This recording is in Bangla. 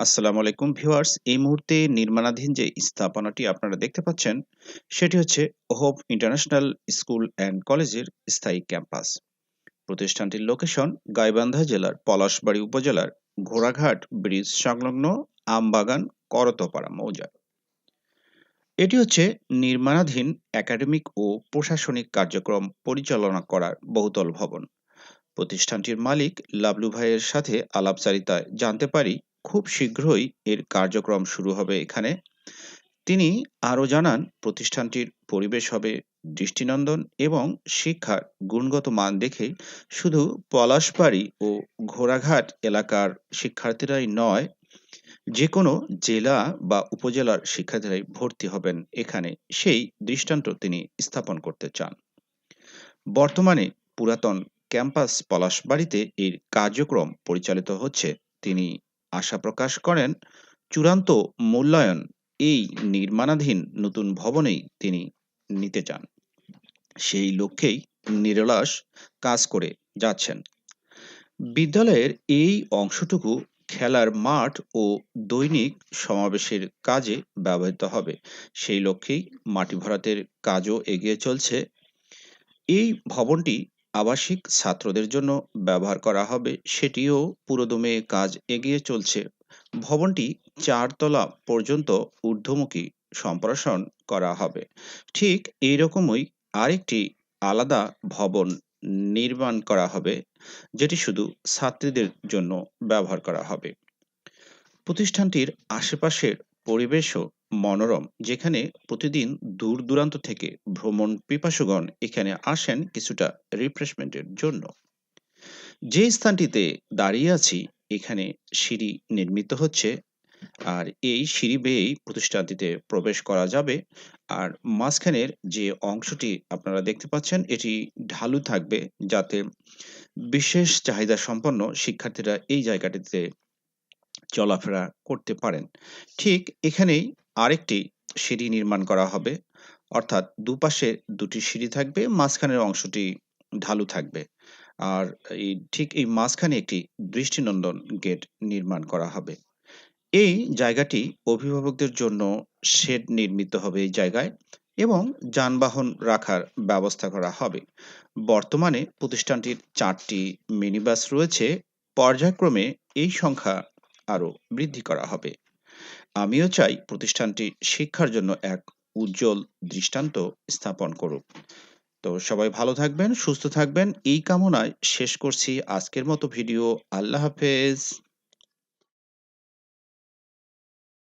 আসসালামু আলাইকুম ভিউয়ার্স। এই মুহূর্তে নির্মাণাধীন যে স্থাপনাটি আপনারা দেখতে পাচ্ছেন, সেটি হচ্ছে হোপ ইন্টারন্যাশনাল স্কুল অ্যান্ড কলেজের স্থায়ী ক্যাম্পাস। প্রতিষ্ঠানটির লোকেশন গাইবান্ধা জেলার পলাশবাড়ী উপজেলার ঘোড়াঘাট ব্রিজ সংলগ্ন আমবাগান করতোপাড়া মৌজা। এটি হচ্ছে নির্মাণাধীন একাডেমিক ও প্রশাসনিক কার্যক্রম পরিচালনা করার বহুতল ভবন। প্রতিষ্ঠানটির মালিক লাবলু ভাইয়ের সাথে আলাপচারিতায় জানতে পারি খুব শীঘ্রই এর কার্যক্রম শুরু হবে এখানে। তিনি আরও জানান প্রতিষ্ঠানটির পরিবেশ হবে দৃষ্টিনন্দন এবং শিক্ষার গুণগত মান দেখে শুধু পলাশবাড়ী ও ঘোড়াঘাট এলাকার শিক্ষার্থীরাই নয়, যে কোনো জেলা বা উপজেলার শিক্ষার্থীরাই ভর্তি হবেন এখানে, সেই দৃষ্টান্ত তিনি স্থাপন করতে চান। বর্তমানে পুরাতন ক্যাম্পাস পলাশবাড়ীতে এর কার্যক্রম পরিচালিত হচ্ছে। তিনি আশা প্রকাশ করেন চূড়ান্ত মূল্যায়ন এই নির্মাণাধীন নতুন ভবনেই তিনি নিতে চান। সেই লক্ষ্যেই নিরলস কাজ করে যাচ্ছেন। বিদ্যালয়ের এই অংশটুকু খেলার মাঠ ও দৈনিক সমাবেশের কাজে ব্যবহৃত হবে। সেই লক্ষ্যেই মাটি ভরাতের কাজও এগিয়ে চলছে। এই ভবনটি আবাসিক ছাত্রদের জন্য ব্যবহার করা হবে, সেটিও পুরোদমে কাজ এগিয়ে চলছে। ভবনটি ৪ তলা পর্যন্ত ঊর্ধ্বমুখী সম্প্রসারণ করা হবে। ঠিক এইরকমই আরেকটি আলাদা ভবন নির্মাণ করা হবে, যেটি শুধু ছাত্রীদের জন্য ব্যবহার করা হবে। প্রতিষ্ঠানটির আশেপাশের পরিবেশও মনোরম, যেখানে প্রতিদিন দূর দূরান্ত থেকে ভ্রমণ পিপাসুগণ এখানে আসেন কিছুটা রিফ্রেশমেন্টের জন্য। যে স্থানটিতে দাঁড়িয়ে আছি, এখানে সিঁড়ি নির্মিত হচ্ছে, আর এই সিঁড়ি বেয়েই প্রতিষ্ঠানটিতে প্রবেশ করা যাবে। আর মাঝখানের যে অংশটি আপনারা দেখতে পাচ্ছেন, এটি ঢালু থাকবে, যাতে বিশেষ চাহিদা সম্পন্ন শিক্ষার্থীরা এই জায়গাটিতে চলাফেরা করতে পারেন। ঠিক এখানেই আরেকটি সিঁড়ি নির্মাণ করা হবে, অর্থাৎ দুপাশে দুটি সিঁড়ি থাকবে, মাঝখানের অংশটি ঢালু থাকবে। আর এই মাঝখানে একটি দৃষ্টিনন্দন গেট নির্মাণ করা হবে। এই জায়গাটি অভিভাবকদের জন্য শেড নির্মিত হবে এই জায়গায়, এবং যানবাহন রাখার ব্যবস্থা করা হবে। বর্তমানে প্রতিষ্ঠানটির ৪টি মিনিবাস রয়েছে। পর্যায়ক্রমে এই সংখ্যা আরো বৃদ্ধি করা হবে। আমিও চাই প্রতিষ্ঠানটি শিক্ষার জন্য এক উজ্জ্বল দৃষ্টান্ত স্থাপন করুক। তো সবাই ভালো থাকবেন, সুস্থ থাকবেন, এই কামনায় শেষ করছি আজকের মতো ভিডিও। আল্লাহ হাফেজ।